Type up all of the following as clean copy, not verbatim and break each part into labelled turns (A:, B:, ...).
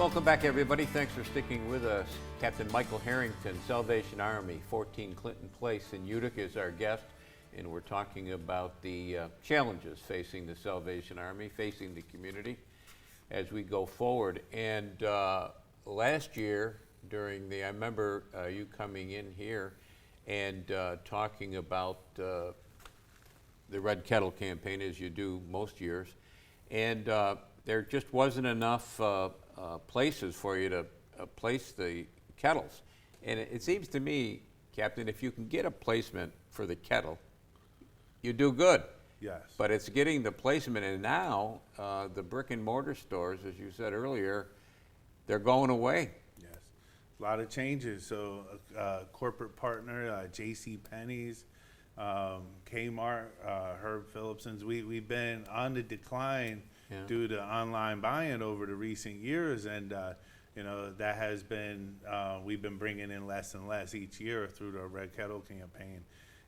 A: welcome back, everybody. Thanks for sticking with us. Captain Michael Harrington, Salvation Army, 14 Clinton Place in Utica is our guest, and we're talking about the challenges facing the Salvation Army, facing the community as we go forward. And last year, I remember you coming in here and talking about the Red Kettle campaign, as you do most years, and there just wasn't enough places for you to place the kettles. And it seems to me, Captain, if you can get a placement for the kettle, you do good.
B: Yes.
A: But it's getting the placement, and now the brick and mortar stores, as you said earlier, they're going away.
B: Yes. A lot of changes. So corporate partner, J.C. Penney's, Kmart, Herb Phillipson's, we've been on the decline due to online buying over the recent years, and that has been, we've been bringing in less and less each year through the Red Kettle campaign.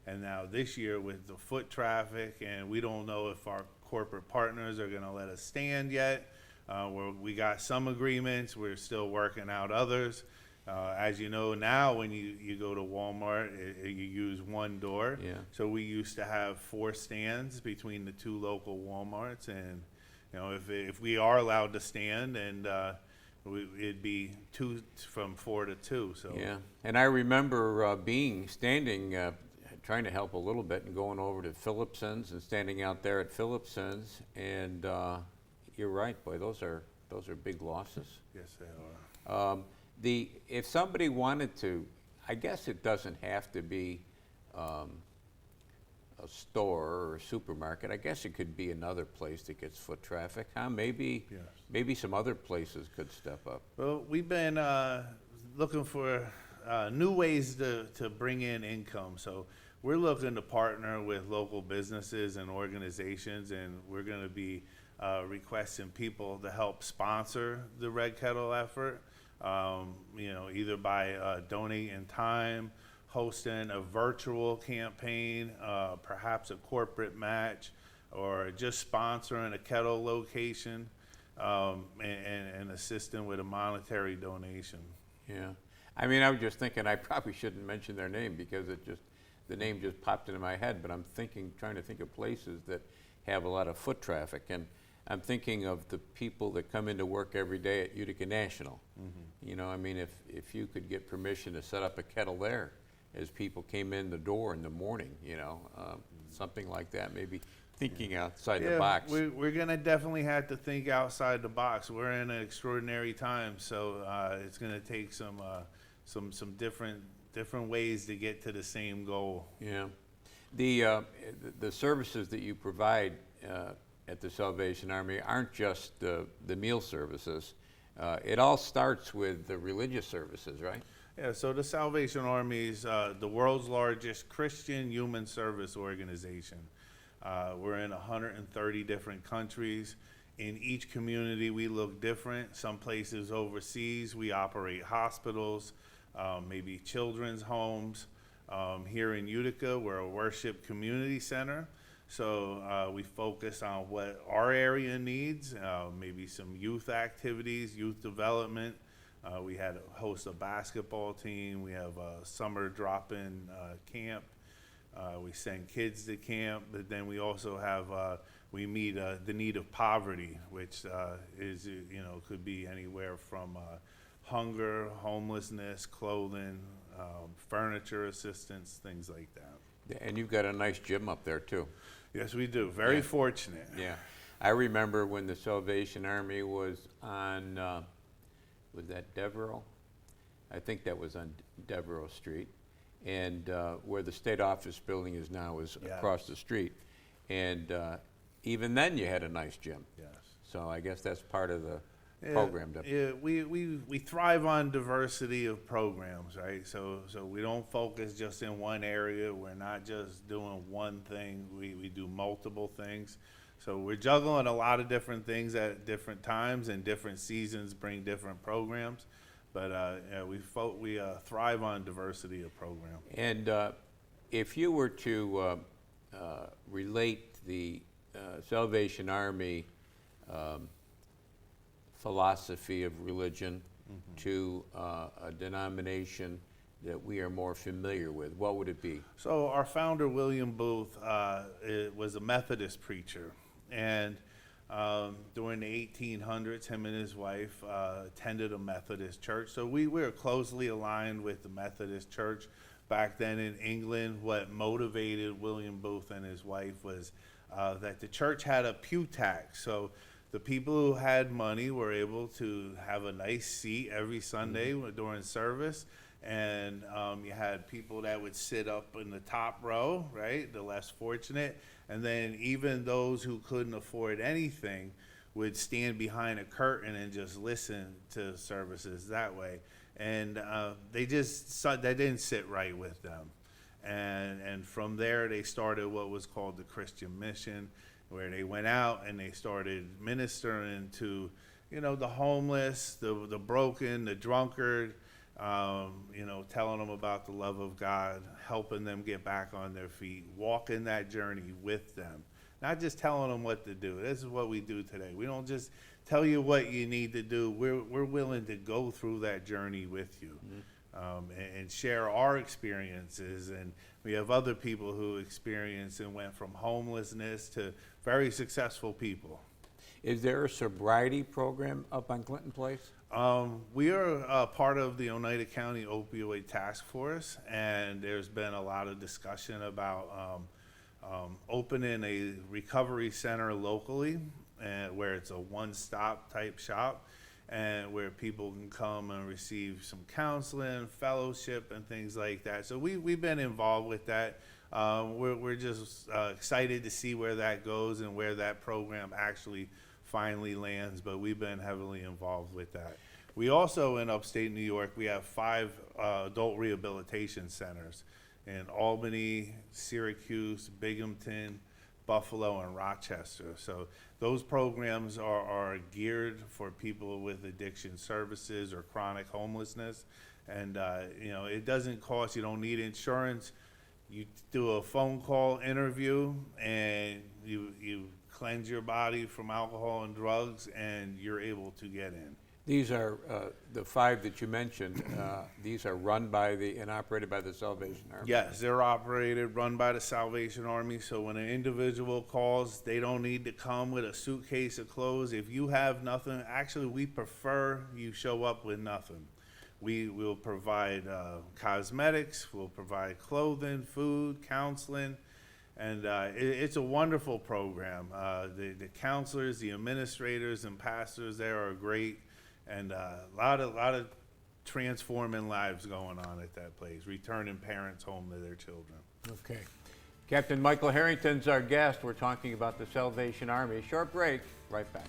B: And now this year with the foot traffic, and we don't know if our corporate partners are going to let us stand yet. We got some agreements, we're still working out others. As you know now, when you go to Walmart, you use one door.
A: Yeah.
B: So we used to have 4 stands between the 2 local Walmarts, and if we are allowed to stand, and it'd be 2 from 4 to 2. So
A: Yeah, and I remember standing, trying to help a little bit, and going over to Phillipson's and standing out there at Phillipson's, and you're right, boy, those are big losses.
B: Yes, they are.
A: If somebody wanted to, I guess it doesn't have to be a store or a supermarket. I guess it could be another place that gets foot traffic, huh? Maybe,
B: Yes.
A: maybe some other places could step up.
B: Well, we've been looking for new ways to bring in income. So we're looking to partner with local businesses and organizations, and we're going to be requesting people to help sponsor the Red Kettle effort. Either by donating time, hosting a virtual campaign, perhaps a corporate match, or just sponsoring a kettle location, and assisting with a monetary donation.
A: Yeah, I mean, I was just thinking I probably shouldn't mention their name because the name just popped into my head, but I'm trying to think of places that have a lot of foot traffic, and I'm thinking of the people that come into work every day at Utica National. Mm-hmm. I mean, if you could get permission to set up a kettle there as people came in the door in the morning, something like that, maybe thinking outside the box.
B: We're going to definitely have to think outside the box. We're in an extraordinary time, so it's going to take some different ways to get to the same goal.
A: Yeah. The services that you provide at the Salvation Army aren't just the meal services. It all starts with the religious services, right?
B: Yeah, so the Salvation Army is the world's largest Christian human service organization. We're in 130 different countries. In each community, we look different. Some places overseas, we operate hospitals, maybe children's homes. Here in Utica, we're a worship community center. So we focus on what our area needs, maybe some youth activities, youth development. We had host a basketball team. We have a summer drop-in camp. We send kids to camp, but then we also have, we meet the need of poverty, which is, could be anywhere from hunger, homelessness, clothing, furniture assistance, things like that.
A: And you've got a nice gym up there too.
B: Yes, we do. Very fortunate.
A: Yeah. I remember when the Salvation Army was on, was that Devereaux? I think that was on Devereaux Street. And where the state office building is now is across the street. And even then you had a nice gym.
B: Yes.
A: So I guess that's part of the program.
B: Yeah, we thrive on diversity of programs, right? So we don't focus just in one area. We're not just doing one thing. We do multiple things. So we're juggling a lot of different things at different times, and different seasons bring different programs. But we thrive on diversity of program.
A: And if you were to relate the Salvation Army philosophy of religion to a denomination that we are more familiar with, what would it be?
B: So our founder, William Booth, was a Methodist preacher. And during the 1800s, him and his wife attended a Methodist church. So we were closely aligned with the Methodist church back then in England. What motivated William Booth and his wife was that the church had a pew tax. So the people who had money were able to have a nice seat every Sunday during service. And you had people that would sit up in the top row, right, the less fortunate. And then even those who couldn't afford anything would stand behind a curtain and just listen to services that way. And they just that didn't sit right with them. And from there, they started what was called the Christian Mission, where they went out and they started ministering to, you know, the homeless, the broken, the drunkard, you know, telling them about the love of God, helping them get back on their feet, walking that journey with them, not just telling them what to do. This is what we do today. We don't just tell you what you need to do. We're willing to go through that journey with you, and share our experiences. And we have other people who experienced and went from homelessness to very successful people.
A: Is there a sobriety program up on Clinton Place?
B: We are part of the Oneida County Opioid Task Force, and there's been a lot of discussion about opening a recovery center locally, where it's a one-stop type shop, and where people can come and receive some counseling, fellowship, and things like that. So we've been involved with that. We're just excited to see where that goes and where that program actually finally lands, but we've been heavily involved with that. We also, in upstate New York, we have 5 adult rehabilitation centers in Albany, Syracuse, Binghamton, Buffalo, and Rochester. So those programs are geared for people with addiction services or chronic homelessness. And you know, it doesn't cost, you don't need insurance. You do a phone call interview and you cleanse your body from alcohol and drugs, and you're able to get in.
A: These are, the 5 that you mentioned, these are run by and operated by the Salvation Army?
B: Yes, they're operated, run by the Salvation Army. So when an individual calls, they don't need to come with a suitcase of clothes. If you have nothing, actually we prefer you show up with nothing. We will provide cosmetics, we'll provide clothing, food, counseling, and it's a wonderful program. The counselors, the administrators, and pastors there are great, and a lot of transforming lives going on at that place, returning parents home to their children.
A: Okay. Captain Michael Harrington's our guest. We're talking about the Salvation Army. Short break, right back.